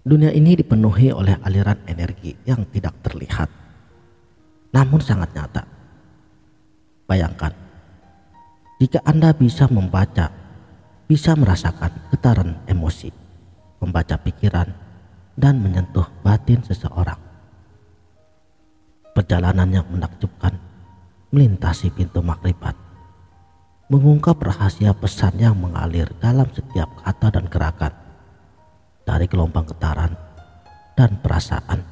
Dunia ini dipenuhi oleh aliran energi yang tidak terlihat, namun sangat nyata. Bayangkan, jika Anda bisa membaca, bisa merasakan getaran emosi, membaca pikiran, dan menyentuh batin seseorang. Perjalanan yang menakjubkan melintasi pintu makrifat, mengungkap rahasia pesan yang mengalir dalam setiap kata dan gerakan, dari gelombang getaran dan perasaan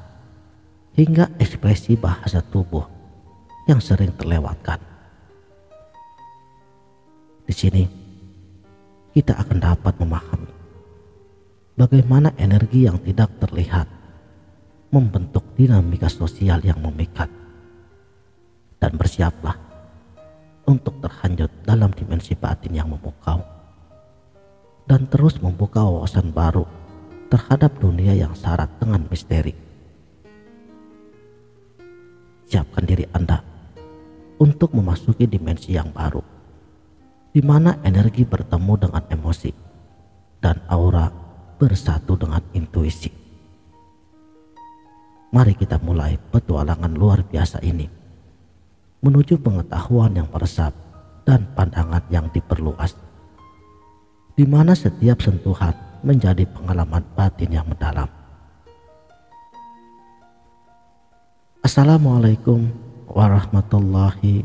hingga ekspresi bahasa tubuh yang sering terlewatkan. Di sini kita akan dapat memahami bagaimana energi yang tidak terlihat membentuk dinamika sosial yang memikat, dan bersiaplah untuk terhanyut dalam dimensi batin yang memukau dan terus membuka wawasan baru terhadap dunia yang syarat dengan misteri. Siapkan diri Anda untuk memasuki dimensi yang baru, di mana energi bertemu dengan emosi dan aura bersatu dengan intuisi. Mari kita mulai petualangan luar biasa ini menuju pengetahuan yang meresap dan pandangan yang diperluas, di mana setiap sentuhan menjadi pengalaman batin yang mendalam. Assalamualaikum warahmatullahi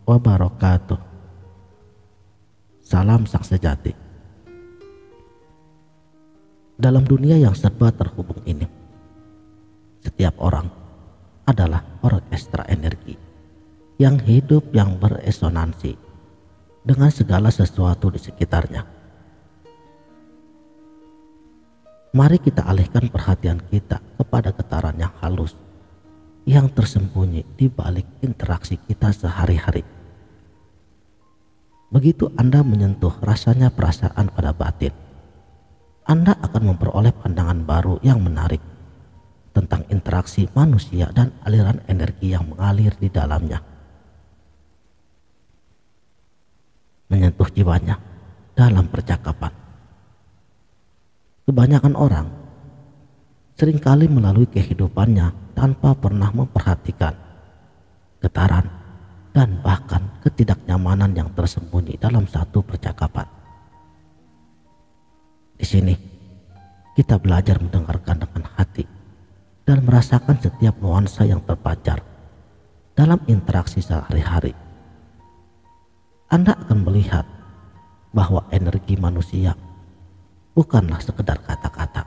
wabarakatuh. Salam sang sejati. Dalam dunia yang serba terhubung ini, setiap orang adalah orkestra energi yang hidup, yang beresonansi dengan segala sesuatu di sekitarnya. Mari kita alihkan perhatian kita kepada getaran yang halus yang tersembunyi di balik interaksi kita sehari-hari. Begitu Anda menyentuh rasanya perasaan pada batin, Anda akan memperoleh pandangan baru yang menarik tentang interaksi manusia dan aliran energi yang mengalir di dalamnya. Menyentuh jiwanya dalam percakapan. Kebanyakan orang seringkali melalui kehidupannya tanpa pernah memperhatikan getaran dan bahkan ketidaknyamanan yang tersembunyi dalam satu percakapan. Di sini kita belajar mendengarkan dengan hati dan merasakan setiap nuansa yang terpancar dalam interaksi sehari-hari. Anda akan melihat bahwa energi manusia bukanlah sekedar kata-kata,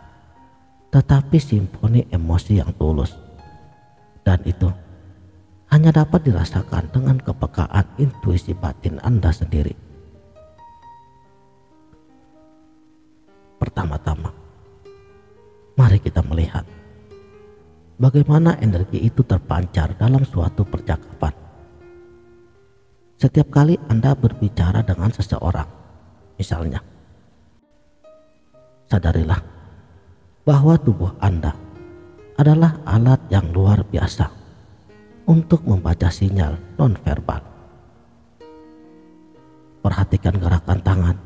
tetapi simfoni emosi yang tulus, dan itu hanya dapat dirasakan dengan kepekaan intuisi batin Anda sendiri. Pertama-tama, mari kita melihat bagaimana energi itu terpancar dalam suatu percakapan. Setiap kali Anda berbicara dengan seseorang, misalnya, sadarilah bahwa tubuh Anda adalah alat yang luar biasa untuk membaca sinyal nonverbal. Perhatikan gerakan tangan,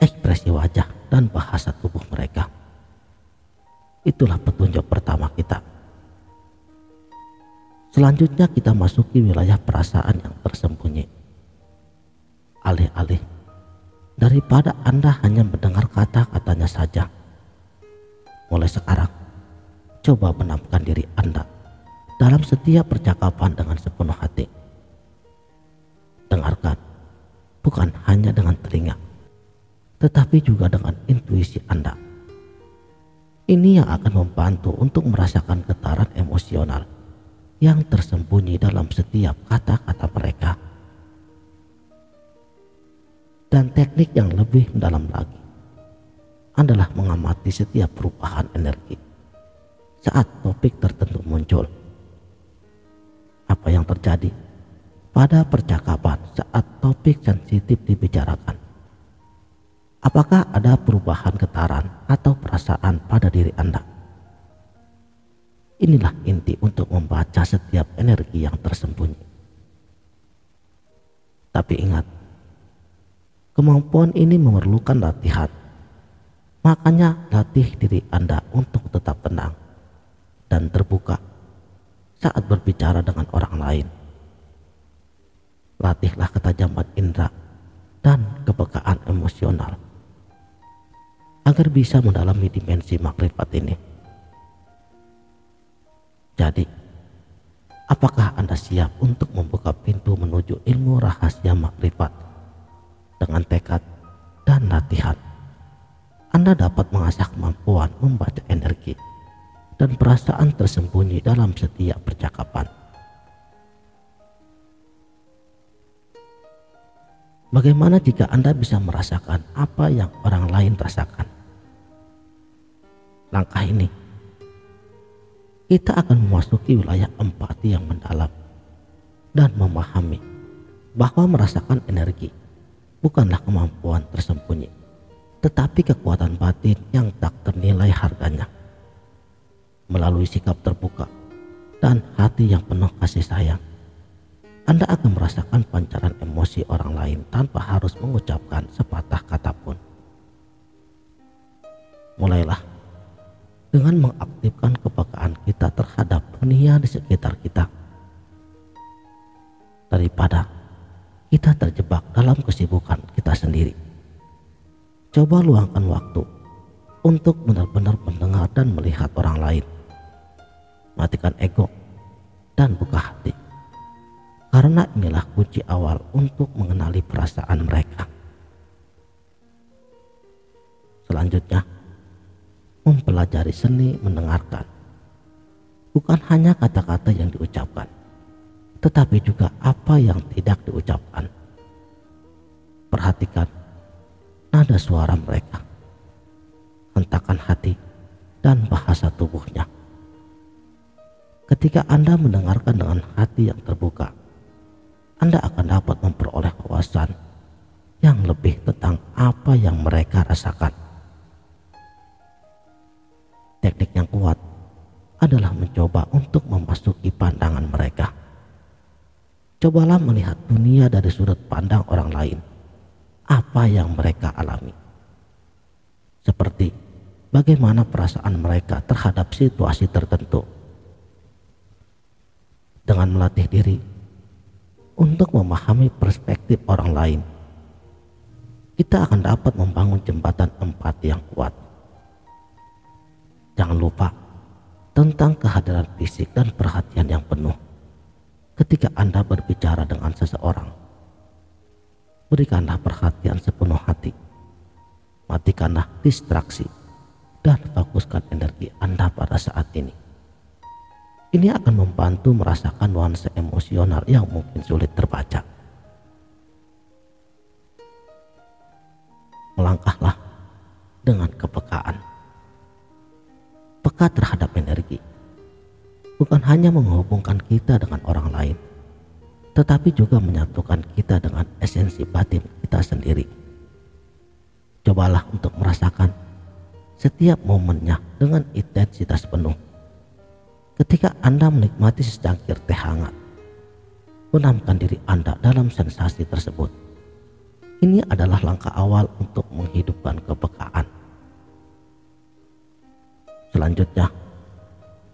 ekspresi wajah, dan bahasa tubuh mereka. Itulah petunjuk pertama kita. Selanjutnya kita masuki wilayah perasaan yang tersembunyi. Alih-alih daripada Anda hanya mendengar kata-katanya saja, mulai sekarang coba menempatkan diri Anda dalam setiap percakapan dengan sepenuh hati. Dengarkan bukan hanya dengan telinga, tetapi juga dengan intuisi Anda. Ini yang akan membantu untuk merasakan getaran emosional yang tersembunyi dalam setiap kata-kata mereka. Dan teknik yang lebih mendalam lagi adalah mengamati setiap perubahan energi saat topik tertentu muncul. Apa yang terjadi pada percakapan saat topik sensitif dibicarakan? Apakah ada perubahan getaran atau perasaan pada diri Anda? Inilah inti untuk membaca setiap energi yang tersembunyi. Tapi ingat, kemampuan ini memerlukan latihan. Makanya latih diri Anda untuk tetap tetap tenang dan terbuka saat berbicara dengan orang lain. Latihlah ketajaman indera dan kepekaan emosional agar bisa mendalami dimensi makrifat ini. Jadi, apakah Anda siap untuk membuka pintu menuju ilmu rahasia makrifat? Dengan tekad dan latihan, Anda dapat mengasah kemampuan membaca energi dan perasaan tersembunyi dalam setiap percakapan. Bagaimana jika Anda bisa merasakan apa yang orang lain rasakan? Langkah ini, kita akan memasuki wilayah empati yang mendalam dan memahami bahwa merasakan energi bukanlah kemampuan tersembunyi, tetapi kekuatan batin yang tak ternilai harganya. Melalui sikap terbuka dan hati yang penuh kasih sayang, Anda akan merasakan pancaran emosi orang lain tanpa harus mengucapkan sepatah kata pun. Mulailah dengan mengaktifkan kepekaan kita terhadap dunia di sekitar kita. Daripada kita terjebak dalam kesibukan kita sendiri, coba luangkan waktu untuk benar-benar mendengar dan melihat orang lain. Matikan ego dan buka hati, karena inilah kunci awal untuk mengenali perasaan mereka. Selanjutnya, mempelajari seni mendengarkan. Bukan hanya kata-kata yang diucapkan, tetapi juga apa yang tidak diucapkan. Perhatikan nada suara mereka, hentakan hati, dan bahasa tubuhnya. Ketika Anda mendengarkan dengan hati yang terbuka, Anda akan dapat memperoleh wawasan yang lebih tentang apa yang mereka rasakan. Teknik yang kuat adalah mencoba untuk memasuki pandangan mereka. Cobalah melihat dunia dari sudut pandang orang lain, apa yang mereka alami. Seperti bagaimana perasaan mereka terhadap situasi tertentu. Dengan melatih diri untuk memahami perspektif orang lain, kita akan dapat membangun jembatan empati yang kuat. Jangan lupa tentang kehadiran fisik dan perhatian yang penuh ketika Anda berbicara dengan seseorang. Berikanlah perhatian sepenuh hati, matikanlah distraksi, dan fokuskan energi Anda pada saat ini. Ini akan membantu merasakan nuansa emosional yang mungkin sulit terbaca. Melangkahlah dengan kepekaan. Peka terhadap energi bukan hanya menghubungkan kita dengan orang lain, tetapi juga menyatukan kita dengan esensi batin kita sendiri. Cobalah untuk merasakan setiap momennya dengan intensitas penuh. Ketika Anda menikmati secangkir teh hangat, benamkan diri Anda dalam sensasi tersebut. Ini adalah langkah awal untuk menghidupkan kepekaan. Selanjutnya,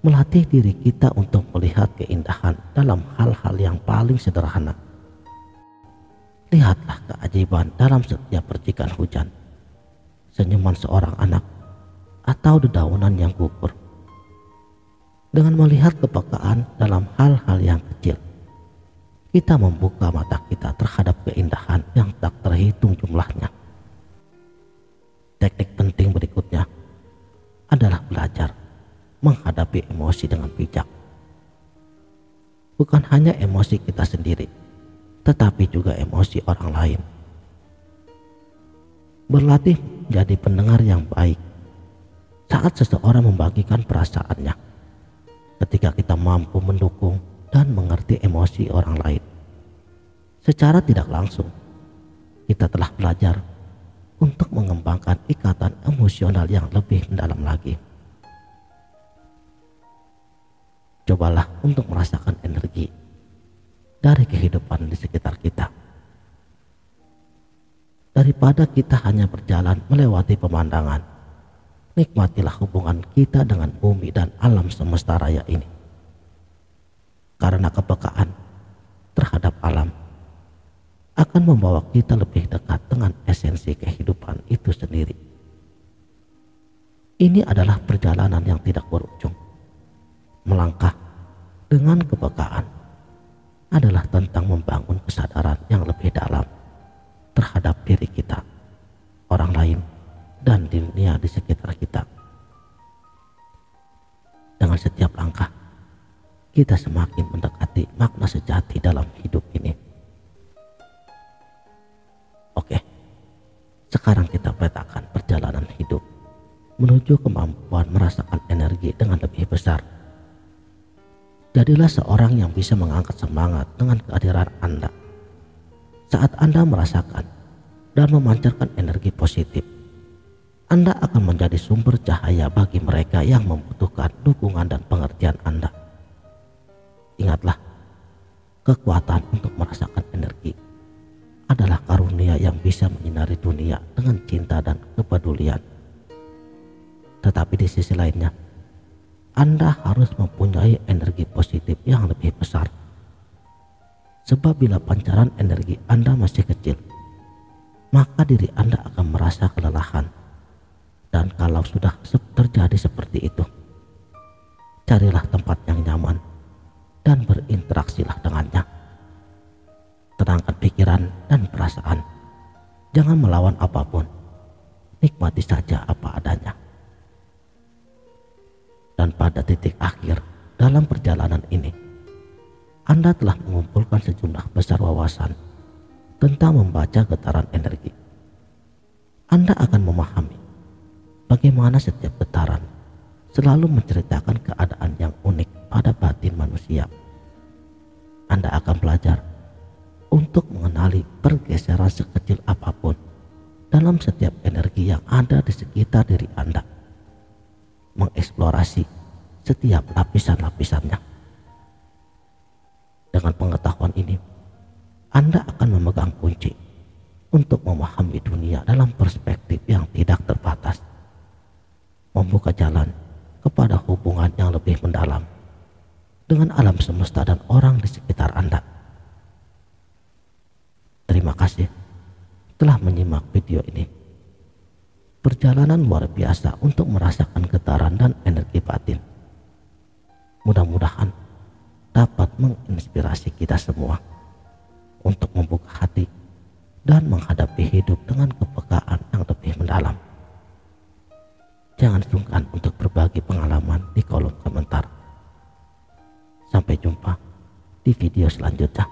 melatih diri kita untuk melihat keindahan dalam hal-hal yang paling sederhana. Lihatlah keajaiban dalam setiap percikan hujan, senyuman seorang anak, atau dedaunan yang gugur. Dengan melihat kepekaan dalam hal-hal yang kecil, kita membuka mata kita terhadap keindahan yang tak terhitung jumlahnya. Teknik penting berikutnya adalah belajar menghadapi emosi dengan bijak. Bukan hanya emosi kita sendiri, tetapi juga emosi orang lain. Berlatih menjadi pendengar yang baik saat seseorang membagikan perasaannya. Ketika kita mampu mendukung dan mengerti emosi orang lain, secara tidak langsung kita telah belajar untuk mengembangkan ikatan emosional yang lebih mendalam lagi. Cobalah untuk merasakan energi dari kehidupan di sekitar kita. Daripada kita hanya berjalan melewati pemandangan nikmatilah hubungan kita dengan bumi dan alam semesta raya ini. Karena kepekaan terhadap alam akan membawa kita lebih dekat dengan esensi kehidupan itu sendiri. Ini adalah perjalanan yang tidak berujung. Melangkah dengan kepekaan adalah tentang membangun kesadaran yang lebih dalam terhadap diri kita, orang lain, dan dunia di sekitar kita. Dengan setiap langkah, kita semakin mendekati makna sejati dalam hidup ini. Oke, sekarang kita petakan perjalanan hidup menuju kemampuan merasakan energi dengan lebih besar. Jadilah seorang yang bisa mengangkat semangat dengan kehadiran Anda. Saat Anda merasakan dan memancarkan energi positif, Anda akan menjadi sumber cahaya bagi mereka yang membutuhkan dukungan dan pengertian Anda. Ingatlah, kekuatan untuk merasakan energi adalah karunia yang bisa menyinari dunia dengan cinta dan kepedulian. Tetapi di sisi lainnya, Anda harus mempunyai energi positif yang lebih besar. Sebab bila pancaran energi Anda masih kecil, maka diri Anda akan merasa kelelahan. Dan kalau sudah terjadi seperti itu, carilah tempat yang nyaman dan berinteraksilah dengannya. Tenangkan pikiran dan perasaan. Jangan melawan apapun. Nikmati saja apa adanya. Dan pada titik akhir dalam perjalanan ini, Anda telah mengumpulkan sejumlah besar wawasan tentang membaca getaran energi. Anda akan memahami bagaimana setiap getaran selalu menceritakan keadaan yang unik pada batin manusia. Anda akan belajar untuk mengenali pergeseran sekecil apapun dalam setiap energi yang ada di sekitar diri Anda, mengeksplorasi setiap lapisan-lapisannya. Dengan pengetahuan ini, Anda akan memegang kunci untuk memahami dunia dalam perspektif yang tidak terbatas, membuka jalan kepada hubungan yang lebih mendalam dengan alam semesta dan orang di sekitar Anda. Terima kasih telah menyimak video ini. Perjalanan luar biasa untuk merasakan getaran dan energi batin. Mudah-mudahan dapat menginspirasi kita semua untuk membuka hati dan menghadapi hidup dengan kepekaan yang lebih mendalam. Jangan sungkan untuk berbagi pengalaman di kolom komentar. Sampai jumpa di video selanjutnya.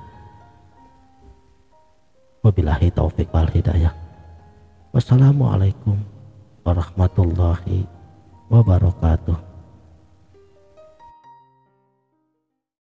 Wabillahi taufik wal hidayah. Wassalamualaikum warahmatullahi wabarakatuh.